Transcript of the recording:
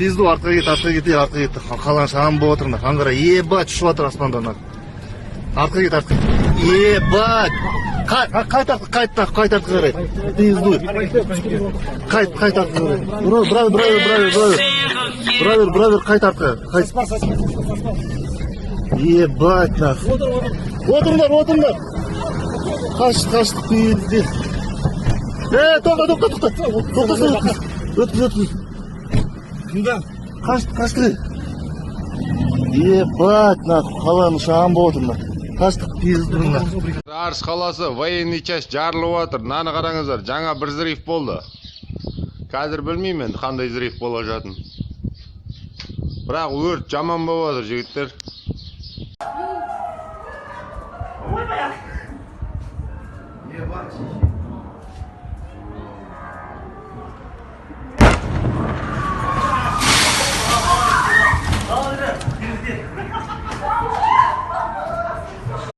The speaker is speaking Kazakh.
пизду, артқа кет. Қалан шағын болып отырмын. Қаңғыра, ебать, ұшып жатыр аспандан. Артқа кет. Ебать! Қайт артқа қарай. Пизду. Қайт артқа қарай. Бравер, қайт артқа. Ебать, нахуй. Отырыңдар. Қаштық пизде. Тоқта. Өткіз. Кімді? Қашты. Ебать, нахуй, қаланы шағын болып отырмын. Қаштық пиздіңдер. Арыс қаласы военный часть жарылып жатыр. Наны қараңыздар, жаңа бір взрыв болды. Қазір білмеймін қандай взрыв бола жатыр. Бірақ өрт жаман болып жатыр, жігіттер. Ебать.